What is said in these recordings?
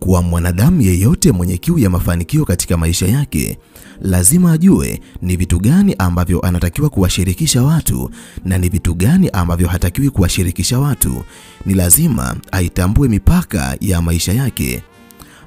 Kwa mwanadamu yeyote mwenye kiu ya mafanikio katika maisha yake, lazima ajue ni vitu gani ambavyo anatakiwa kuwashirikisha watu na ni vitu gani ambavyo hatakiwi kuwashirikisha watu. Ni lazima aitambue mipaka ya maisha yake.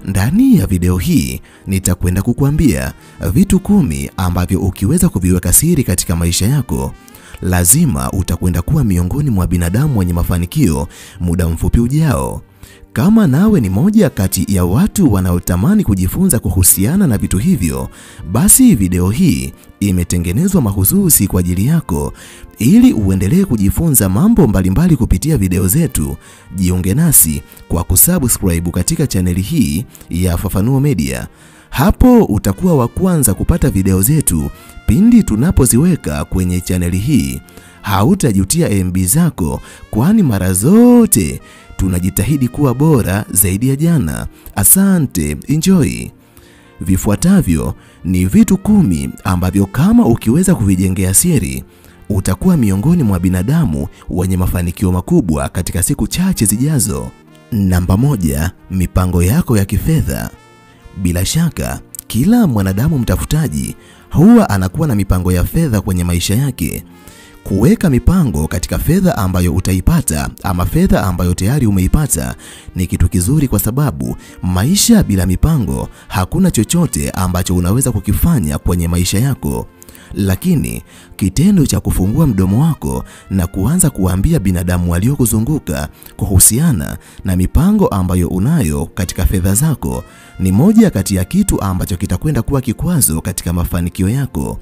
Ndani ya video hii nitakwenda kukuambia vitu 10 ambavyo ukiweza kuviweka siri katika maisha yako, lazima utakwenda kuwa miongoni mwa binadamu wenye mafanikio muda mfupi ujao. Kama nawe ni moja kati ya watu wanaotamani kujifunza kuhusiana na vitu hivyo, basi video hii imetengenezwa mahususi kwa ajili yako ili uendelee kujifunza mambo mbalimbali kupitia video zetu. Jiunge nasi kwa kusubscribe katika chaneli hii ya Fafanuo Media. Hapo utakuwa wa kwanza kupata video zetu pindi tunapoziweka kwenye chaneli hii. Hautajutia MB zako, kwani mara zote tunajitahidi kuwa bora zaidi ya jana. Asante, enjoy. Vifuatavyo ni vitu 10 ambavyo kama ukiweza kuvijengea siri, utakuwa miongoni mwa binadamu wenye mafanikio makubwa katika siku chache zijazo. Namba 1, mipango yako ya kifedha. Bila shaka, kila mwanadamu mtafutaji huwa anakuwa na mipango ya fedha kwenye maisha yake. Kuweka mipango katika fedha ambayo utaipata ama fedha ambayo tayari umeipata ni kitu kizuri, kwa sababu maisha bila mipango hakuna chochote ambacho unaweza kukifanya kwenye maisha yako. Lakini kitendo cha kufungua mdomo wako na kuanza kuambia binadamu waliokuzunguka kuhusiana na mipango ambayo unayo katika fedha zako ni moja kati ya kitu ambacho kitakwenda kuwa kikwazo katika mafanikio yako.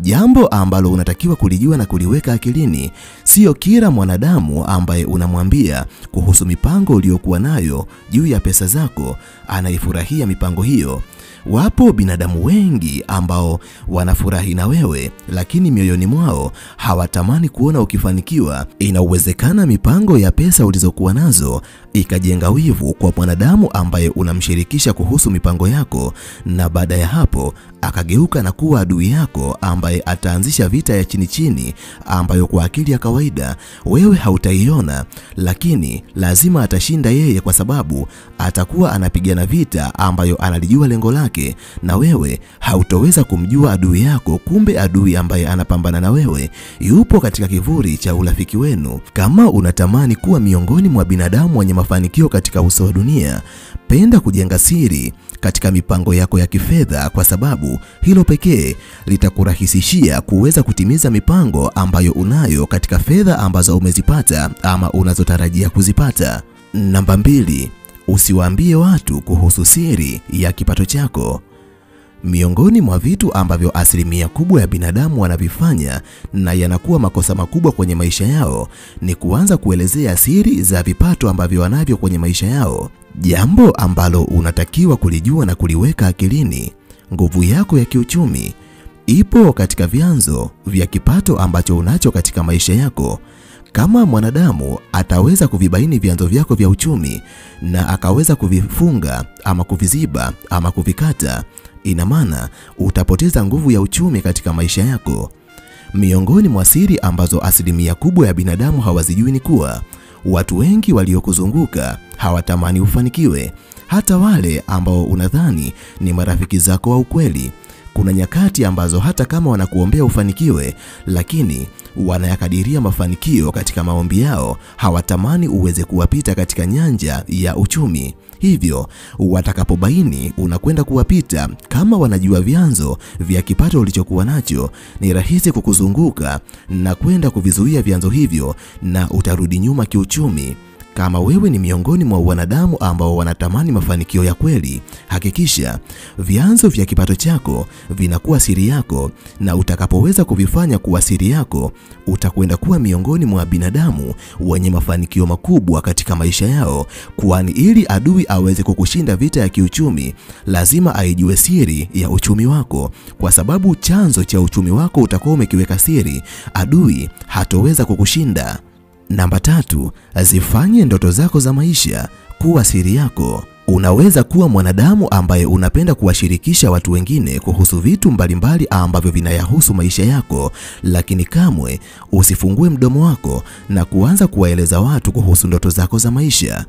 Jambo ambalo unatakiwa kulijua na kuliweka akilini, sio kila mwanadamu ambaye unamwambia kuhusu mipango uliyokuwa nayo juu ya pesa zako anaifurahia mipango hiyo. Wapo binadamu wengi ambao wanafurahi na wewe, lakini mioyoni mwao hawatamani kuona ukifanikiwa. Inawezekana mipango ya pesa ulizokuwa nazo ikajenga wivu kwa mwanadamu ambaye unamshirikisha kuhusu mipango yako, na baada ya hapo akageuka na kuwa adui yako ambaye ataanzisha vita ya chini chini ambayo kwa akili ya kawaida wewe hautaiona, lakini lazima atashinda yeye, kwa sababu atakuwa anapigana vita ambayo analijua lengo lake, na wewe hautoweza kumjua adui yako. Kumbe adui ambaye anapambana na wewe yupo katika kivuli cha urafiki wenu. Kama unatamani kuwa miongoni mwa binadamu wenye mafanikio katika uso wa dunia, penda kujenga siri katika mipango yako ya kifedha, kwa sababu hilo pekee litakurahisishia kuweza kutimiza mipango ambayo unayo katika fedha ambazo umezipata ama unazotarajia kuzipata. Namba 2, usiwaambie watu kuhusu siri ya kipato chako. Miongoni mwa vitu ambavyo asilimia kubwa ya binadamu wanavifanya na yanakuwa makosa makubwa kwenye maisha yao ni kuanza kuelezea siri za vipato ambavyo wanavyo kwenye maisha yao. Jambo ambalo unatakiwa kulijua na kuliweka akilini, nguvu yako ya kiuchumi ipo katika vyanzo vya kipato ambacho unacho katika maisha yako. Kama mwanadamu ataweza kuvibaini vyanzo vyako vya uchumi na akaweza kuvifunga ama kuviziba ama kuvikata, ina maana utapoteza nguvu ya uchumi katika maisha yako. Miongoni mwa siri ambazo asilimia kubwa ya binadamu hawazijui ni kuwa watu wengi waliokuzunguka hawatamani ufanikiwe. Hata wale ambao unadhani ni marafiki zako wa ukweli, kuna nyakati ambazo hata kama wanakuombea ufanikiwe, lakini wanayakadiria mafanikio katika maombi yao, hawatamani uweze kuwapita katika nyanja ya uchumi. Hivyo watakapobaini unakwenda kuwapita, kama wanajua vyanzo vya kipato ulichokuwa nacho, ni rahisi kukuzunguka na kwenda kuvizuia vyanzo hivyo, na utarudi nyuma kiuchumi. Kama wewe ni miongoni mwa wanadamu ambao wanatamani mafanikio ya kweli, hakikisha vyanzo vya kipato chako vinakuwa siri yako, na utakapoweza kuvifanya kuwa siri yako, utakwenda kuwa miongoni mwa binadamu wenye mafanikio makubwa katika maisha yao. Kwani ili adui aweze kukushinda vita ya kiuchumi, lazima aijue siri ya uchumi wako, kwa sababu chanzo cha uchumi wako utakuwa umekiweka siri, adui hatoweza kukushinda. Namba 3, zifanye ndoto zako za maisha kuwa siri yako. Unaweza kuwa mwanadamu ambaye unapenda kuwashirikisha watu wengine kuhusu vitu mbalimbali ambavyo vinayahusu maisha yako, lakini kamwe usifungue mdomo wako na kuanza kuwaeleza watu kuhusu ndoto zako za maisha.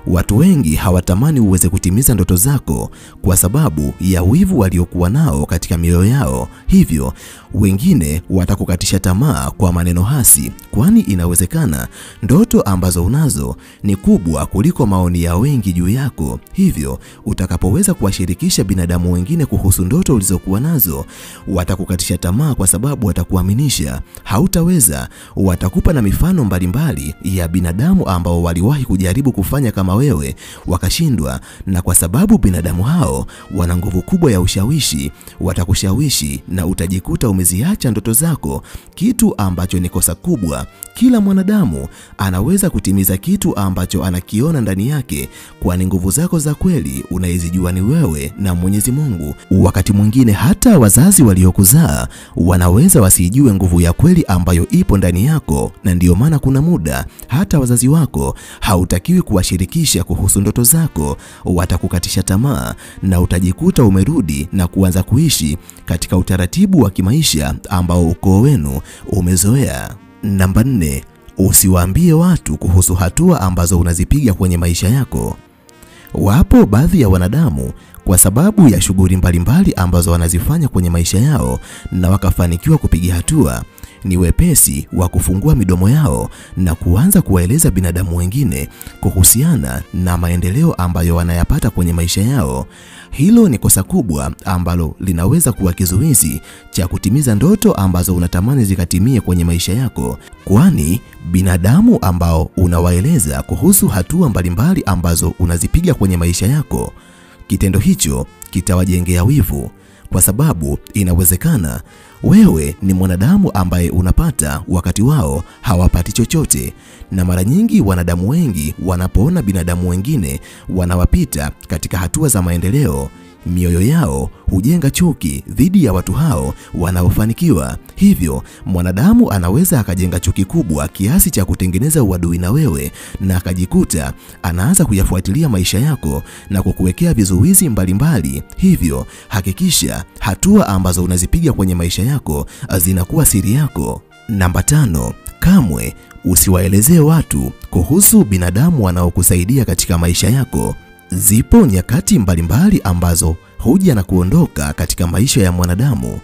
Watu wengi hawatamani uweze kutimiza ndoto zako kwa sababu ya wivu waliokuwa nao katika mioyo yao. Hivyo wengine watakukatisha tamaa kwa maneno hasi, kwani inawezekana ndoto ambazo unazo ni kubwa kuliko maoni ya wengi juu yako. Hivyo utakapoweza kuwashirikisha binadamu wengine kuhusu ndoto ulizokuwa nazo, watakukatisha tamaa kwa sababu watakuaminisha hautaweza. Watakupa na mifano mbalimbali ya binadamu ambao waliwahi kujaribu kufanya kama wewe wakashindwa, na kwa sababu binadamu hao wana nguvu kubwa ya ushawishi, watakushawishi na utajikuta umeziacha ndoto zako, kitu ambacho ni kosa kubwa. Kila mwanadamu anaweza kutimiza kitu ambacho anakiona ndani yake, kwani nguvu zako za kweli unaizijua ni wewe na Mwenyezi Mungu. Wakati mwingine hata wazazi waliokuzaa wanaweza wasijue nguvu ya kweli ambayo ipo ndani yako, na ndiyo maana kuna muda hata wazazi wako hautakiwi kuwashirikisha kuhusu ndoto zako. Watakukatisha tamaa na utajikuta umerudi na kuanza kuishi katika utaratibu wa kimaisha ambao ukoo wenu umezoea. Namba 4, usiwaambie watu kuhusu hatua ambazo unazipiga kwenye maisha yako. Wapo baadhi ya wanadamu kwa sababu ya shughuli mbalimbali ambazo wanazifanya kwenye maisha yao na wakafanikiwa kupiga hatua, ni wepesi wa kufungua midomo yao na kuanza kuwaeleza binadamu wengine kuhusiana na maendeleo ambayo wanayapata kwenye maisha yao. Hilo ni kosa kubwa ambalo linaweza kuwa kizuizi cha kutimiza ndoto ambazo unatamani zikatimie kwenye maisha yako, kwani binadamu ambao unawaeleza kuhusu hatua mbalimbali ambazo unazipiga kwenye maisha yako, kitendo hicho kitawajengea wivu, kwa sababu inawezekana wewe ni mwanadamu ambaye unapata wakati wao hawapati chochote. Na mara nyingi wanadamu wengi wanapoona binadamu wengine wanawapita katika hatua za maendeleo, mioyo yao hujenga chuki dhidi ya watu hao wanaofanikiwa. Hivyo mwanadamu anaweza akajenga chuki kubwa kiasi cha kutengeneza uadui na wewe, na akajikuta anaanza kuyafuatilia maisha yako na kukuwekea vizuizi mbalimbali. Hivyo hakikisha hatua ambazo unazipiga kwenye maisha yako zinakuwa siri yako. Namba 5, kamwe usiwaelezee watu kuhusu binadamu wanaokusaidia katika maisha yako. Zipo nyakati mbalimbali ambazo huja na kuondoka katika maisha ya mwanadamu.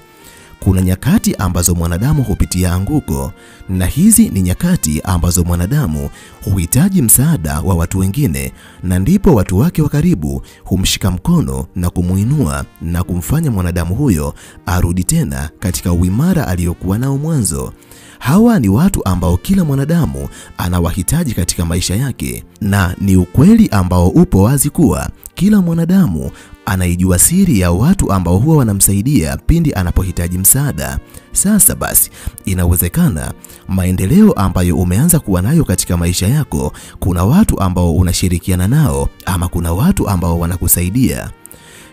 Kuna nyakati ambazo mwanadamu hupitia anguko, na hizi ni nyakati ambazo mwanadamu huhitaji msaada wa watu wengine, na ndipo watu wake wa karibu humshika mkono na kumuinua na kumfanya mwanadamu huyo arudi tena katika uimara aliyokuwa nao mwanzo. Hawa ni watu ambao kila mwanadamu anawahitaji katika maisha yake, na ni ukweli ambao upo wazi kuwa kila mwanadamu anaijua siri ya watu ambao huwa wanamsaidia pindi anapohitaji msaada. Sasa basi, inawezekana maendeleo ambayo umeanza kuwa nayo katika maisha yako, kuna watu ambao unashirikiana nao ama kuna watu ambao wanakusaidia.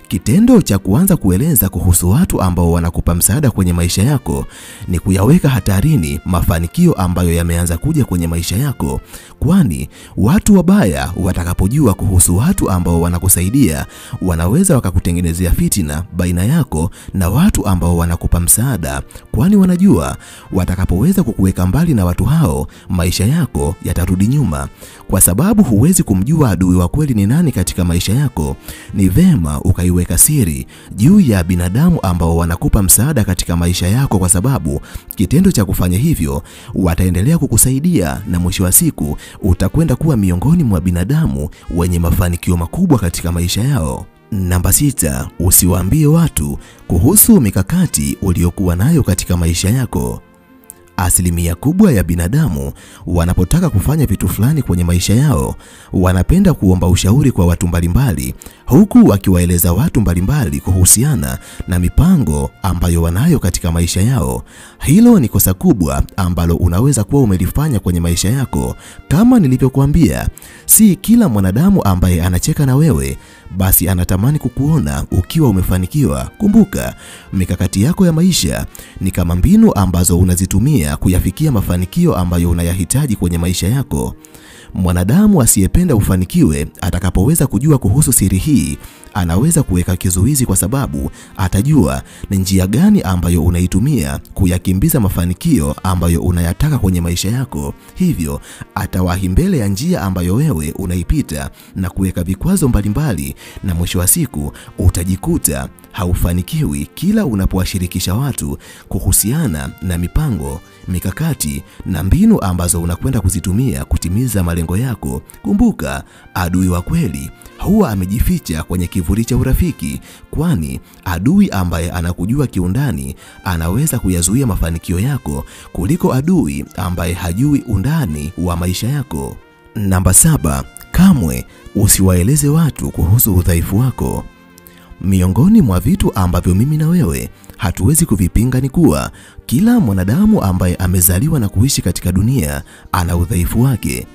Kitendo cha kuanza kueleza kuhusu watu ambao wanakupa msaada kwenye maisha yako ni kuyaweka hatarini mafanikio ambayo yameanza kuja kwenye maisha yako, kwani watu wabaya watakapojua kuhusu watu ambao wanakusaidia, wanaweza wakakutengenezea fitina baina yako na watu ambao wanakupa msaada, kwani wanajua watakapoweza kukuweka mbali na watu hao, maisha yako yatarudi nyuma. Kwa sababu huwezi kumjua adui wa kweli ni nani katika maisha yako, ni vema ukaiweka siri juu ya binadamu ambao wanakupa msaada katika maisha yako, kwa sababu kitendo cha kufanya hivyo wataendelea kukusaidia na mwisho wa siku utakwenda kuwa miongoni mwa binadamu wenye mafanikio makubwa katika maisha yao. Namba 6, usiwaambie watu kuhusu mikakati uliyokuwa nayo katika maisha yako. Asilimia kubwa ya binadamu wanapotaka kufanya vitu fulani kwenye maisha yao, wanapenda kuomba ushauri kwa watu mbalimbali, huku wakiwaeleza watu mbalimbali kuhusiana na mipango ambayo wanayo katika maisha yao. Hilo ni kosa kubwa ambalo unaweza kuwa umelifanya kwenye maisha yako. Kama nilivyokuambia, si kila mwanadamu ambaye anacheka na wewe basi anatamani kukuona ukiwa umefanikiwa. Kumbuka, mikakati yako ya maisha ni kama mbinu ambazo unazitumia kuyafikia mafanikio ambayo unayahitaji kwenye maisha yako. Mwanadamu asiyependa ufanikiwe atakapoweza kujua kuhusu siri hii, anaweza kuweka kizuizi, kwa sababu atajua ni njia gani ambayo unaitumia kuyakimbiza mafanikio ambayo unayataka kwenye maisha yako. Hivyo atawahi mbele ya njia ambayo wewe unaipita na kuweka vikwazo mbalimbali, na mwisho wa siku utajikuta haufanikiwi kila unapowashirikisha watu kuhusiana na mipango, mikakati na mbinu ambazo unakwenda kuzitumia kutimiza malengo yako. Kumbuka, adui wa kweli huwa amejificha kwenye kivuli cha urafiki, kwani adui ambaye anakujua kiundani anaweza kuyazuia mafanikio yako kuliko adui ambaye hajui undani wa maisha yako. Namba 7, kamwe usiwaeleze watu kuhusu udhaifu wako. Miongoni mwa vitu ambavyo mimi na wewe hatuwezi kuvipinga ni kuwa kila mwanadamu ambaye amezaliwa na kuishi katika dunia ana udhaifu wake.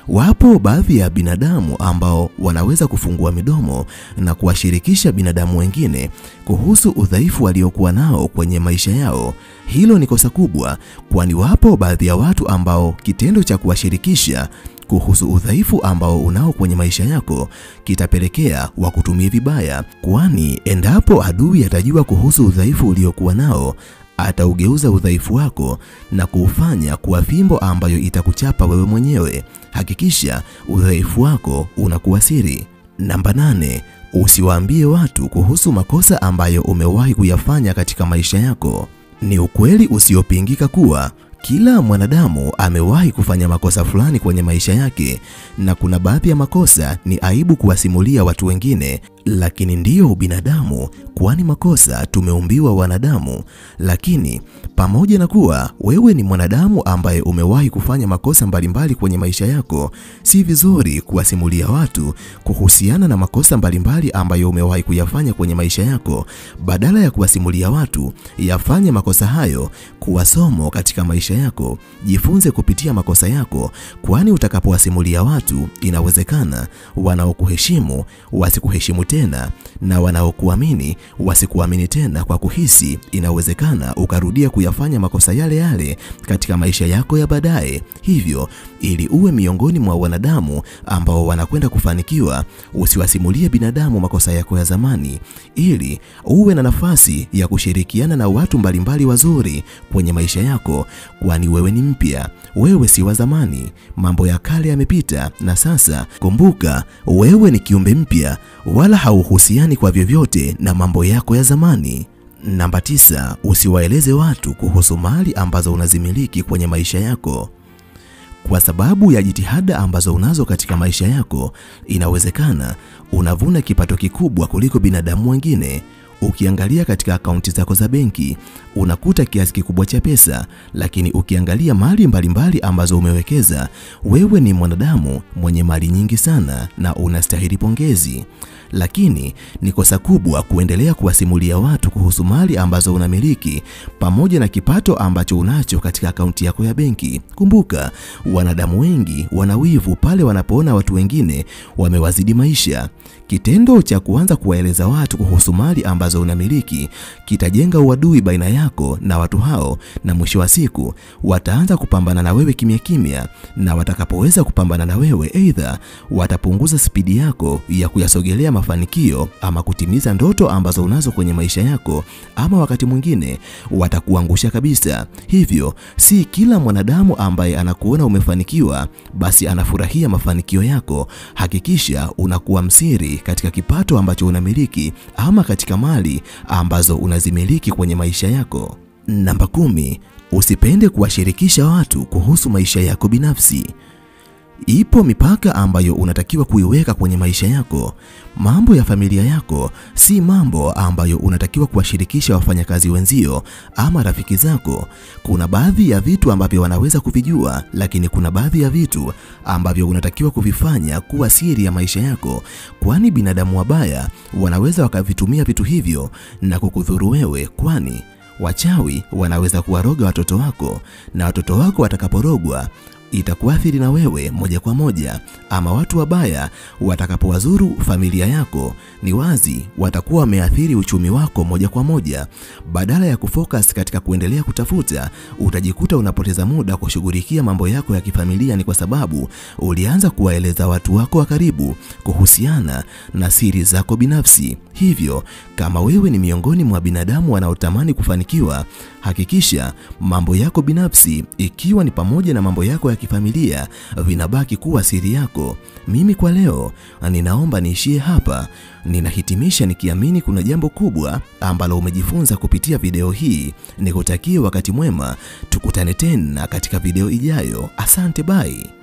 Wapo baadhi ya binadamu ambao wanaweza kufungua midomo na kuwashirikisha binadamu wengine kuhusu udhaifu waliokuwa nao kwenye maisha yao. Hilo ni kosa kubwa, kwani wapo baadhi ya watu ambao kitendo cha kuwashirikisha kuhusu udhaifu ambao unao kwenye maisha yako kitapelekea wakutumie vibaya, kwani endapo adui atajua kuhusu udhaifu uliokuwa nao, ataugeuza udhaifu wako na kuufanya kuwa fimbo ambayo itakuchapa wewe mwenyewe. Hakikisha udhaifu wako unakuwa siri. Namba 8, usiwaambie watu kuhusu makosa ambayo umewahi kuyafanya katika maisha yako. Ni ukweli usiopingika kuwa kila mwanadamu amewahi kufanya makosa fulani kwenye maisha yake, na kuna baadhi ya makosa ni aibu kuwasimulia watu wengine, lakini ndiyo ubinadamu, kwani makosa tumeumbiwa wanadamu. Lakini pamoja na kuwa wewe ni mwanadamu ambaye umewahi kufanya makosa mbalimbali kwenye maisha yako, si vizuri kuwasimulia watu kuhusiana na makosa mbalimbali ambayo umewahi kuyafanya kwenye maisha yako. Badala ya kuwasimulia watu, yafanye makosa hayo kuwa somo katika maisha yako. Jifunze kupitia makosa yako, kwani utakapowasimulia watu, inawezekana wanaokuheshimu wasikuheshimu tena, na wanaokuamini wasikuamini tena, kwa kuhisi inawezekana ukarudia kuyafanya makosa yale yale katika maisha yako ya baadaye. Hivyo, ili uwe miongoni mwa wanadamu ambao wanakwenda kufanikiwa, usiwasimulie binadamu makosa yako ya zamani, ili uwe na nafasi ya kushirikiana na watu mbalimbali wazuri kwenye maisha yako, kwani wewe ni mpya, wewe si wa zamani. Mambo ya kale yamepita, na sasa kumbuka, wewe ni kiumbe mpya, wala hauhusiani kwa vyovyote na mambo yako ya zamani. Namba 9, usiwaeleze watu kuhusu mali ambazo unazimiliki kwenye maisha yako. Kwa sababu ya jitihada ambazo unazo katika maisha yako, inawezekana unavuna kipato kikubwa kuliko binadamu wengine. Ukiangalia katika akaunti zako za benki, unakuta kiasi kikubwa cha pesa, lakini ukiangalia mali mbalimbali ambazo umewekeza, wewe ni mwanadamu mwenye mali nyingi sana na unastahili pongezi. Lakini ni kosa kubwa kuendelea kuwasimulia watu kuhusu mali ambazo unamiliki pamoja na kipato ambacho unacho katika akaunti yako ya benki. Kumbuka, wanadamu wengi wanawivu pale wanapoona watu wengine wamewazidi maisha. Kitendo cha kuanza kuwaeleza watu kuhusu mali ambazo unamiliki kitajenga uadui baina yako na watu hao, na mwisho wa siku wataanza kupambana na wewe kimya kimya, na watakapoweza kupambana na wewe, aidha watapunguza spidi yako ya kuyasogelea mafanikio ama kutimiza ndoto ambazo unazo kwenye maisha yako, ama wakati mwingine watakuangusha kabisa. Hivyo, si kila mwanadamu ambaye anakuona umefanikiwa basi anafurahia mafanikio yako. Hakikisha unakuwa msiri katika kipato ambacho unamiliki ama katika mali ambazo unazimiliki kwenye maisha yako. Namba 10, usipende kuwashirikisha watu kuhusu maisha yako binafsi. Ipo mipaka ambayo unatakiwa kuiweka kwenye maisha yako. Mambo ya familia yako si mambo ambayo unatakiwa kuwashirikisha wafanyakazi wenzio ama rafiki zako. Kuna baadhi ya vitu ambavyo wanaweza kuvijua, lakini kuna baadhi ya vitu ambavyo unatakiwa kuvifanya kuwa siri ya maisha yako, kwani binadamu wabaya wanaweza wakavitumia vitu hivyo na kukudhuru wewe, kwani wachawi wanaweza kuwaroga watoto wako, na watoto wako watakaporogwa itakuathiri na wewe moja kwa moja, ama watu wabaya watakapowazuru familia yako, ni wazi watakuwa wameathiri uchumi wako moja kwa moja. Badala ya kufocus katika kuendelea kutafuta, utajikuta unapoteza muda kushughulikia mambo yako ya kifamilia. Ni kwa sababu ulianza kuwaeleza watu wako wa karibu kuhusiana na siri zako binafsi. Hivyo, kama wewe ni miongoni mwa binadamu wanaotamani kufanikiwa, hakikisha mambo yako binafsi, ikiwa ni pamoja na mambo yako ya kifamilia, vinabaki kuwa siri yako. Mimi kwa leo ninaomba niishie hapa. Ninahitimisha nikiamini kuna jambo kubwa ambalo umejifunza kupitia video hii. Nikutakie wakati mwema, tukutane tena katika video ijayo. Asante, bye.